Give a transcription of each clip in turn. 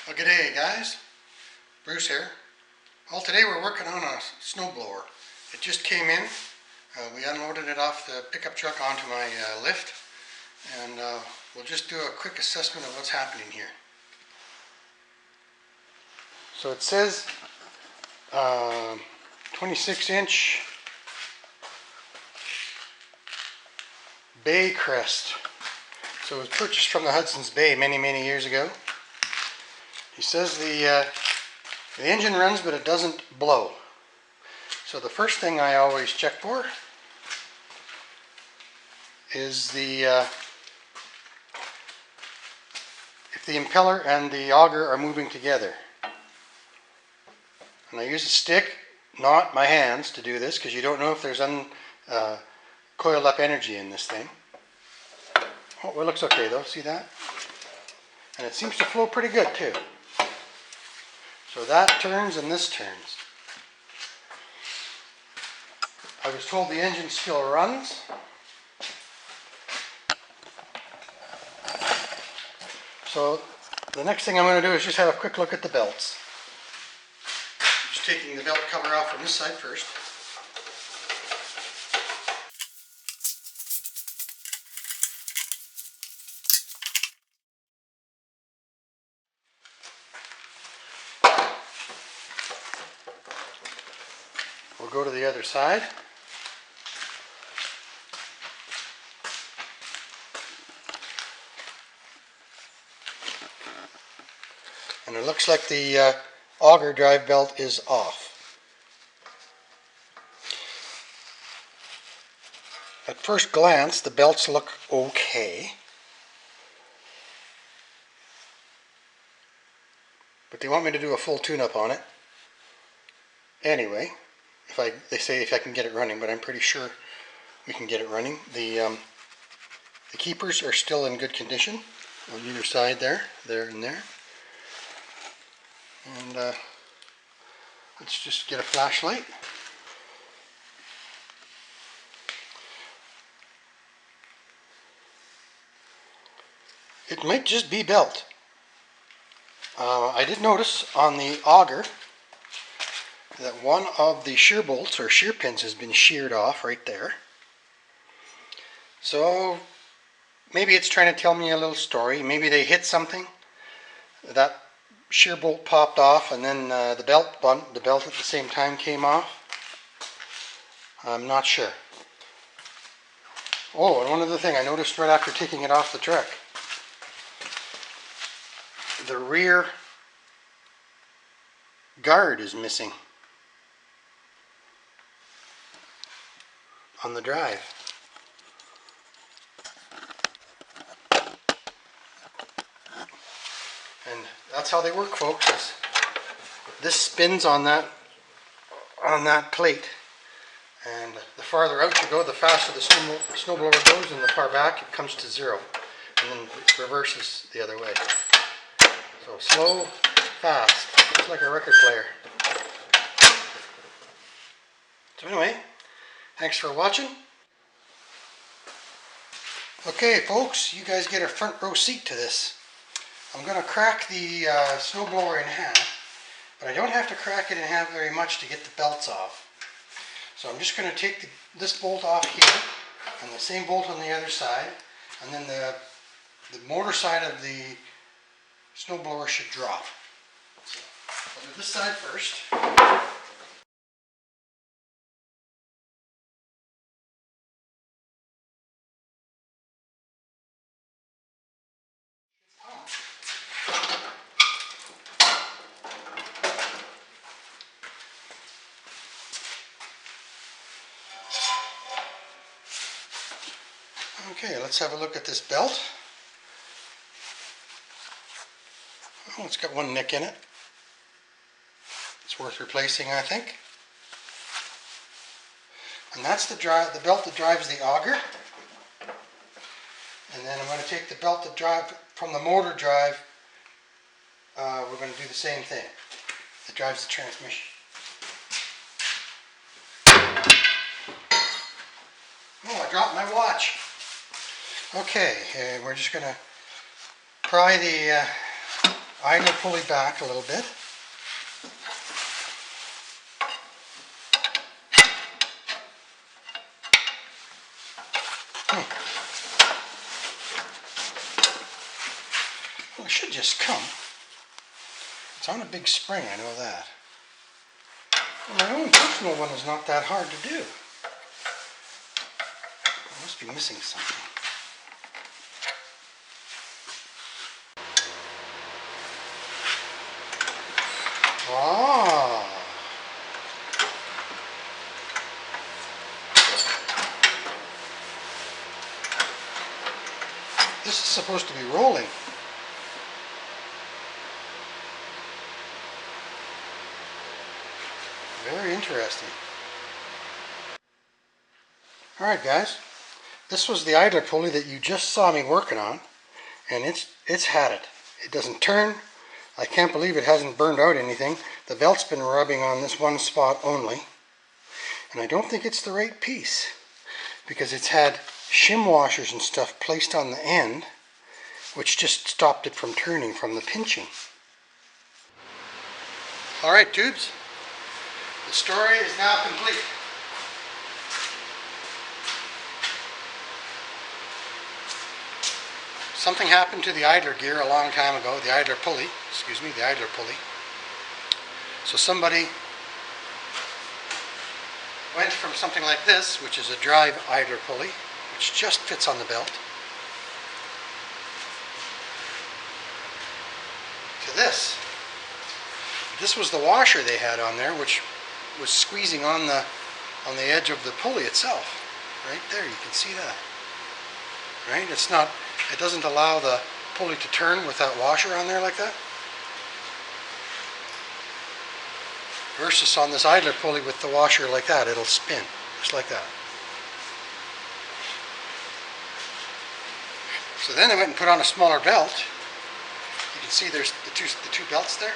Well, good day, guys. Bruce here. Well, today we're working on a snowblower. It just came in. We unloaded it off the pickup truck onto my lift, and we'll just do a quick assessment of what's happening here. So it says 26-inch bay crest. So it was purchased from the Hudson's Bay many years ago. He says the engine runs, but it doesn't blow. So the first thing I always check for is if the impeller and the auger are moving together. And I use a stick, not my hands, to do this, because you don't know if there's coiled up energy in this thing. Oh, well, it looks okay though, see that? And it seems to flow pretty good too. So that turns and this turns. I was told the engine still runs. So the next thing I'm going to do is just have a quick look at the belts. Just taking the belt cover off from this side first. We'll go to the other side. And it looks like the auger drive belt is off. At first glance, the belts look okay. But they want me to do a full tune-up on it. Anyway, they say if I can get it running, but I'm pretty sure we can get it running. The keepers are still in good condition on either side there, and there. And let's just get a flashlight. It might just be belt. I did notice on the auger that one of the shear bolts or shear pins has been sheared off right there. So maybe it's trying to tell me a little story. Maybe they hit something, that shear bolt popped off, and then the belt at the same time came off. I'm not sure. Oh, and one other thing I noticed right after taking it off the truck. The rear guard is missing on the drive. And that's how they work, folks. Is this spins on that plate, and the farther out you go, the faster the snowblower goes, and the far back it comes to zero, and then it reverses the other way. So slow, fast, just like a record player. So anyway, thanks for watching. Okay, folks, you guys get a front row seat to this. I'm going to crack the snowblower in half, but I don't have to crack it in half very much to get the belts off. So I'm just going to take this bolt off here, and the same bolt on the other side, and then the motor side of the snowblower should drop. So I'll do this side first. Okay, let's have a look at this belt. Oh, it's got one nick in it. It's worth replacing, I think. And that's the belt that drives the auger. And then I'm going to take the belt that drives from the motor drive. We're going to do the same thing. That drives the transmission. Oh, I dropped my watch. Okay, we're just going to pry the idler pulley back a little bit. Well, it should just come. It's on a big spring, I know that. Well, my own personal one is not that hard to do. I must be missing something. Ah. This is supposed to be rolling. Very interesting. Alright guys, this was the idler pulley that you just saw me working on, and it's had it. It doesn't turn. I can't believe it hasn't burned out anything. The belt's been rubbing on this one spot only, and I don't think it's the right piece because it's had shim washers and stuff placed on the end, which just stopped it from turning from the pinching. Alright tubes, the story is now complete. Something happened to the idler gear a long time ago, the idler pulley, the idler pulley. So somebody went from something like this, which is a drive idler pulley, which just fits on the belt, to this. This was the washer they had on there, which was squeezing on the edge of the pulley itself. Right there, you can see that. Right? It doesn't allow the pulley to turn with that washer on there like that. Versus on this idler pulley with the washer like that, it'll spin, just like that. So then they went and put on a smaller belt. You can see there's the two belts there.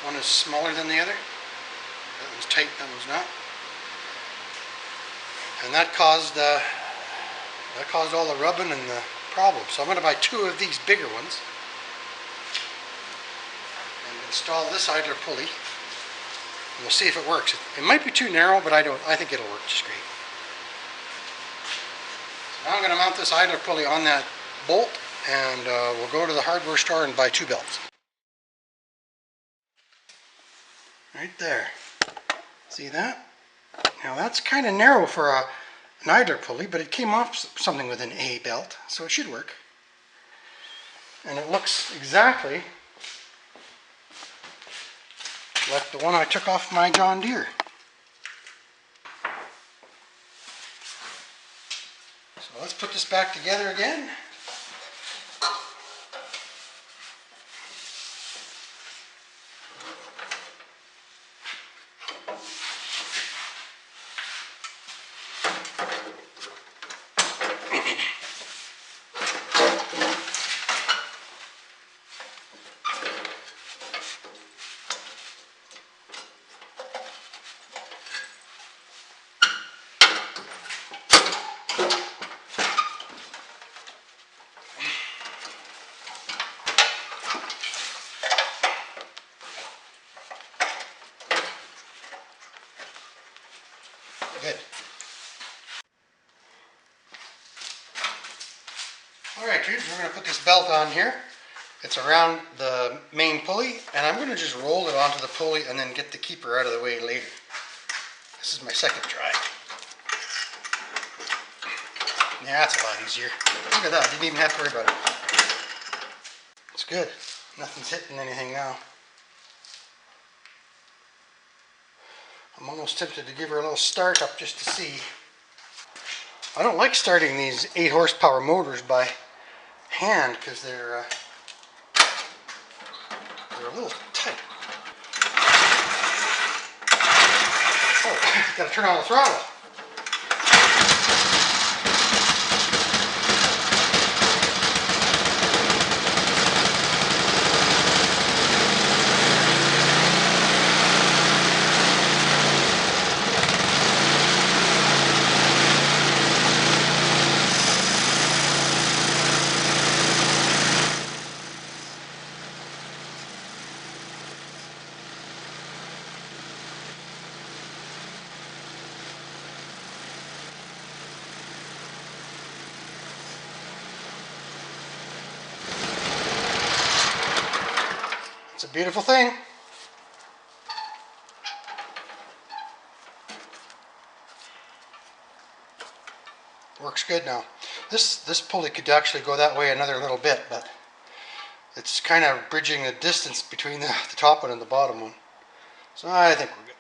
One is smaller than the other. That one's tight, that one's not. And that caused all the rubbing and the problems. So I'm going to buy two of these bigger ones and install this idler pulley, and we'll see if it works. It might be too narrow, but I think it'll work just great. So now I'm going to mount this idler pulley on that bolt, and we'll go to the hardware store and buy two belts. Right there. See that? Now that's kind of narrow for an idler pulley, but it came off something with an A belt, so it should work. And it looks exactly like the one I took off my John Deere. So let's put this back together again. Good. Alright dudes, we're going to put this belt on here. It's around the main pulley, and I'm going to just roll it onto the pulley and then get the keeper out of the way later. This is my second try. Yeah, that's a lot easier. Look at that, didn't even have to worry about it. It's good. Nothing's hitting anything now. I'm almost tempted to give her a little start up just to see. I don't like starting these 8 horsepower motors by hand because they're a little tight. Oh, gotta turn on the throttle. a beautiful thing. Works good now. This pulley could actually go that way another little bit, but it's kind of bridging the distance between the top one and the bottom one. So I think we're good.